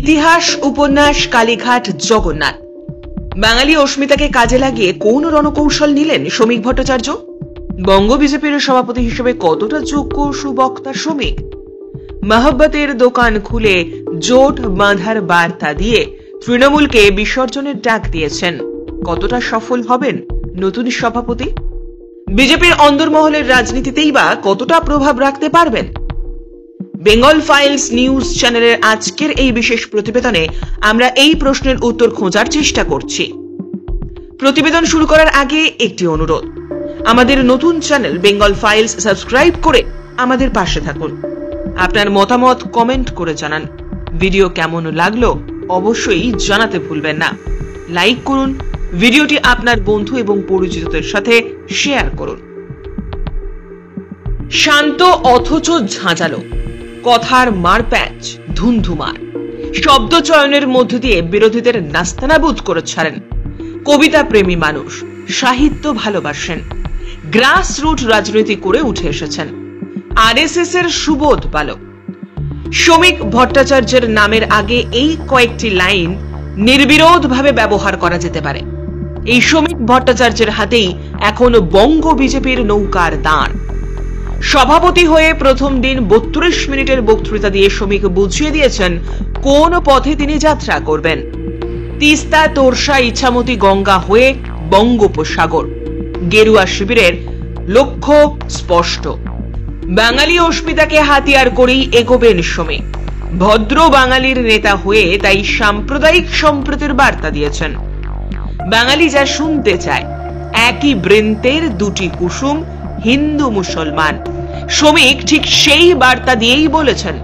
ইতিহাস উপন্যাস কালীঘাট জগন্নাথ। বাঙালি অস্মিতাকে কাজে লাগিয়ে কোন রণকৌশল নিলেন শ্রমিক ভট্টাচার্য? বঙ্গ বিজেপির সভাপতি হিসেবে কতটা যোগ্য সুবক্তা শ্রমিক? মহব্বতের দোকান খুলে জোট বাঁধার বার্তা দিয়ে তৃণমূলকে বিসর্জনের ডাক দিয়েছেন। কতটা সফল হবেন নতুন সভাপতি? বিজেপির অন্দরমহলের রাজনীতিতেই বা কতটা প্রভাব রাখতে পারবেন? বেঙ্গল ফাইলস নিউজ চ্যানেলের আজকের এই বিশেষ প্রতিবেদনে আমরা এই প্রশ্নের উত্তর খোঁজার চেষ্টা করছি। প্রতিবেদন শুরু করার আগে একটি অনুরোধ, আমাদের নতুন চ্যানেল বেঙ্গল ফাইলস সাবস্ক্রাইব করে আমাদের পাশে থাকুন। আপনার মতামত কমেন্ট করে জানান। ভিডিও কেমন লাগলো অবশ্যই জানাতে ভুলবেন না। লাইক করুন, ভিডিওটি আপনার বন্ধু এবং পরিচিতদের সাথে শেয়ার করুন। শান্ত অথচ ঝাঁঝালো, কথার মারপ্যাচ ধুমধুমার, শব্দ চয়নের মধ্য দিয়ে বিরোধীদের নাস্তানাবুদ করে ছাড়েন। কবিতা প্রেমী মানুষ, সাহিত্য ভালোবাসেন, গ্রাস রুট রাজনীতি করে উঠে এসেছেন। আরএসএস এর সুবোধ বালক শ্রমিক ভট্টাচার্যের নামের আগে এই কয়েকটি লাইন নির্বিরোধভাবে ব্যবহার করা যেতে পারে। এই শ্রমিক ভট্টাচার্যের হাতেই এখন বঙ্গ বিজেপির নৌকার দাঁড়। সভাপতি হয়ে প্রথম দিন 32 মিনিটের বক্তৃতা দিয়ে শ্রমিক বুঝিয়ে দিয়েছেন কোন পথে তিনি যাত্রা করবেন। তিস্তা, তোরসা, ইছামতি, গঙ্গা হয়ে বঙ্গোপসাগর। গেরুয়া শিবিরের লক্ষ্য স্পষ্ট। বাঙালি অস্মিতাকে হাতিয়ার করেই এগোবেন শ্রমিক। ভদ্র বাঙালির নেতা হয়ে তাই সাম্প্রদায়িক সম্প্রীতির বার্তা দিয়েছেন। বাঙালি যা শুনতে চায়, একই বৃন্তের দুটি কুসুম, হিন্দু মুসলমান। শ্রমিক ঠিক সেই বার্তা দিয়েই বলেছেন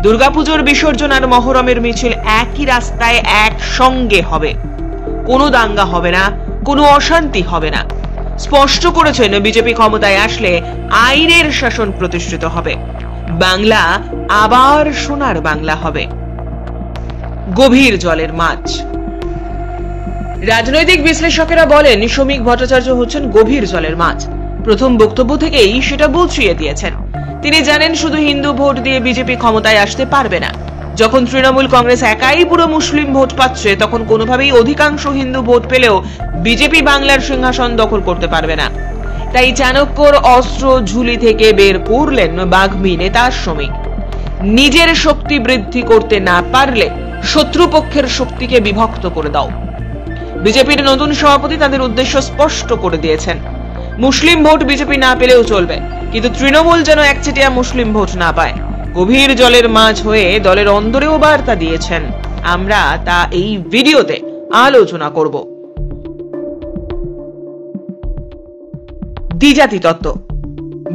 দুর্গাপুজোর বিসর্জন আর মহরমের মিছিল একই রাস্তায় একসঙ্গে হবে। কোনো দাঙ্গা হবে না, কোনো অশান্তি হবে না। স্পষ্ট করেছেন বিজেপি ক্ষমতায় আসলে আইনের শাসন প্রতিষ্ঠিত হবে, বাংলা আবার সোনার বাংলা হবে। গভীর জলের মাছ। রাজনৈতিক বিশ্লেষকেরা বলেন শ্রমিক ভট্টাচার্য হচ্ছেন গভীর জলের মাছ। প্রথম বক্তব্য থেকেই সেটা বুঝিয়ে দিয়েছেন। তিনি জানেন শুধু হিন্দু ভোট দিয়ে বিজেপি ক্ষমতায় আসতে পারবে না। যখন তৃণমূল কংগ্রেস একাই পুরো মুসলিম ভোট পাচ্ছে, তখন কোনোভাবেই অধিকাংশ হিন্দু ভোট পেলেও বিজেপি বাংলার সিংহাসন দখল করতে পারবে না। তাই চাণক্যর অস্ত্র ঝুলি থেকে বের করলেন বাগ্মী নেতা শ্রমিক। নিজের শক্তি বৃদ্ধি করতে না পারলে শত্রুপক্ষের শক্তিকে বিভক্ত করে দাও। বিজেপির নতুন সভাপতি তাদের উদ্দেশ্য স্পষ্ট করে দিয়েছেন। মুসলিম ভোট বিজেপি না পেলেও চলবে, কিন্তু তৃণমূল যেন একচেটিয়া মুসলিম ভোট না পায়। গভীর জলের মাছ হয়ে দলের অন্দরেও বার্তা দিয়েছেন। আমরা তা এই ভিডিওতে আলোচনা করব। দ্বিজাতি তত্ত্ব,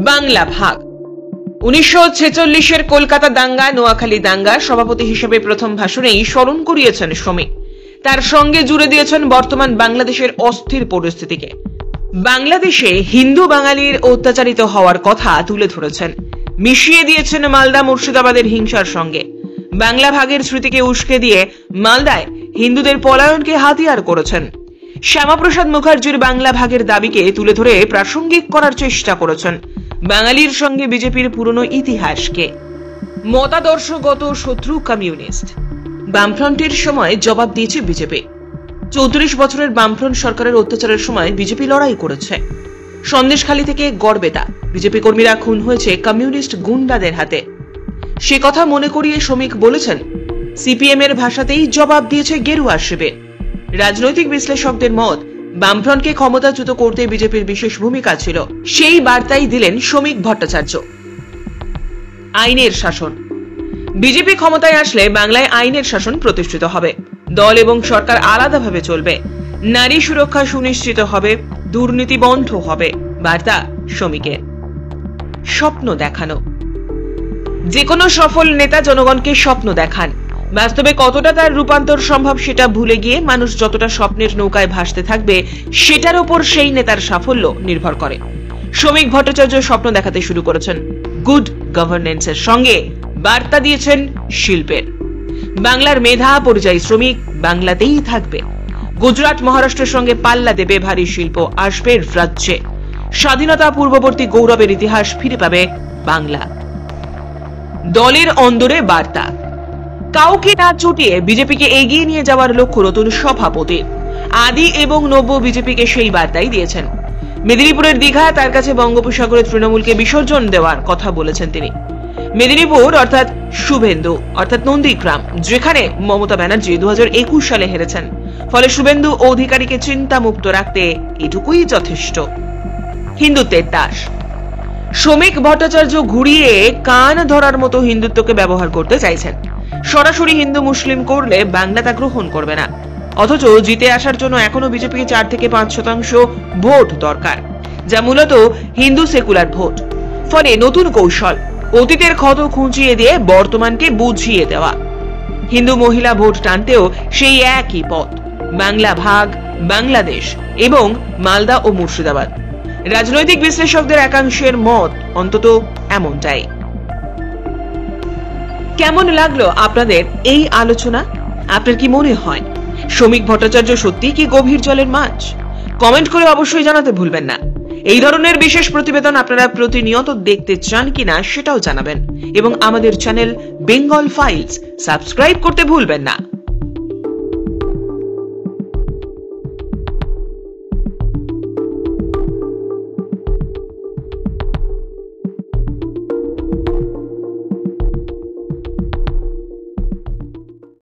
বাংলা ভাগ। 1946-এর কলকাতা দাঙ্গা, নোয়াখালী দাঙ্গা সভাপতি হিসেবে প্রথম ভাষণেই স্মরণ করিয়েছেন শ্রমিক। তার সঙ্গে জুড়ে দিয়েছেন বর্তমান বাংলাদেশের অস্থির পরিস্থিতিকে। বাংলাদেশে হিন্দু বাঙালির অত্যাচারিত হওয়ার কথা তুলে ধরেছেন। মিশিয়ে দিয়েছেন মালদা মুর্শিদাবাদের হিংসার সঙ্গে। বাংলা ভাগের স্মৃতিকে উস্কে দিয়ে মালদায় হিন্দুদের পলায়নকে হাতিয়ার করেছেন। শ্যামাপ্রসাদ মুখার্জির বাংলা ভাগের দাবিকে তুলে ধরে প্রাসঙ্গিক করার চেষ্টা করেছেন বাঙালির সঙ্গে বিজেপির পুরনো ইতিহাসকে। মতাদর্শগত শত্রু কমিউনিস্ট। বামফ্রন্টের সময় জবাব দিয়েছে বিজেপি। 34 বছরের বামফ্রন্ট সরকারের অত্যাচারের সময় বিজেপি লড়াই করেছে। সন্দেশখালী থেকে গড়বেতা বিজেপি কর্মীরা খুন হয়েছে কমিউনিস্ট গুন্ডাদের হাতে। সে কথা মনে করিয়ে শ্রমিক বলেছেন সিপিএম এর ভাষাতেই জবাব দিয়েছে গেরুয়া শিবির। রাজনৈতিক বিশ্লেষকদের মত, বামফ্রন্টকে ক্ষমতাচ্যুত করতে বিজেপির বিশেষ ভূমিকা ছিল। সেই বার্তাই দিলেন শ্রমিক ভট্টাচার্য। আইনের শাসন। বিজেপি ক্ষমতায় আসলে বাংলায় আইনের শাসন প্রতিষ্ঠিত হবে। দল এবং সরকার আলাদাভাবে চলবে। নারী সুরক্ষা সুনিশ্চিত হবে, দুর্নীতি বন্ধ হবে। বার্তা শ্রমিকের। স্বপ্ন দেখানো। যে কোনো সফল নেতা জনগণকে স্বপ্ন দেখান। বাস্তবে কতটা তার রূপান্তর সম্ভব সেটা ভুলে গিয়ে মানুষ যতটা স্বপ্নের নৌকায় ভাসতে থাকবে, সেটার উপর সেই নেতার সাফল্য নির্ভর করে। শ্রমিক ভট্টাচার্য স্বপ্ন দেখাতে শুরু করেছেন গুড গভর্নেন্সের সঙ্গে। বার্তা দিয়েছেন শিল্পের। বাংলার মেধা, পরিযায়ী শ্রমিক বাংলাতেই থাকবে। গুজরাট, মহারাষ্ট্রের সঙ্গে পাল্লা দেবে ভারী শিল্প, আসবে রাজ্যে। স্বাধীনতা পূর্ববর্তী গৌরবের ইতিহাস ফিরে পাবে বাংলা। দলের অন্দরে বার্তা। কাউকে না চটিয়ে বিজেপিকে এগিয়ে নিয়ে যাওয়ার লক্ষ্য নতুন সভাপতি আদি এবং নব্য বিজেপিকে সেই বার্তাই দিয়েছেন। মেদিনীপুরের দীঘা তার কাছে বঙ্গোপসাগরে তৃণমূলকে বিসর্জন দেওয়ার কথা বলেছেন তিনি। মেদিনীপুর অর্থাৎ শুভেন্দু অর্থাৎ নন্দীগ্রাম, যেখানে মমতা ব্যানার্জি 2021 সালে হেরেছেন, ফলে শুভেন্দু অধিকারীকে চিন্তামুক্ত রাখতে এটুকুই যথেষ্ট। হিন্দুত্বের দাস শ্রমিক ভট্টাচার্য ঘুরিয়ে কান ধরার মতো হিন্দুত্বকে ব্যবহার করতে চাইছেন। সরাসরি হিন্দু মুসলিম করলে বাংলা তা গ্রহণ করবে না, অথচ জিতে আসার জন্য এখনো বিজেপিকে 4 থেকে 5% ভোট দরকার, যা মূলত হিন্দু সেকুলার ভোট। ফলে নতুন কৌশল, অতীতের ক্ষত খুঁচিয়ে দিয়ে বর্তমানকে বুঝিয়ে দেওয়া। হিন্দু মহিলা ভোট টানতেও সেই একই পথ, বাংলা ভাগ, বাংলাদেশ এবং মালদা ও মুর্শিদাবাদ। রাজনৈতিক বিশ্লেষকদের একাংশের মত অন্তত এমনটাই। কেমন লাগলো আপনাদের এই আলোচনা? আপনার কি মনে হয় শ্রমিক ভট্টাচার্য সত্যি কি গভীর জলের মাছ? কমেন্ট করে অবশ্যই জানাতে ভুলবেন না। এই ধরনের বিশেষ প্রতিবেদন আপনারা প্রতিনিয়ত দেখতে চান কিনা সেটাও জানাবেন, এবং আমাদের চ্যানেল বেঙ্গল ফাইলস সাবস্ক্রাইব করতে ভুলবেন না।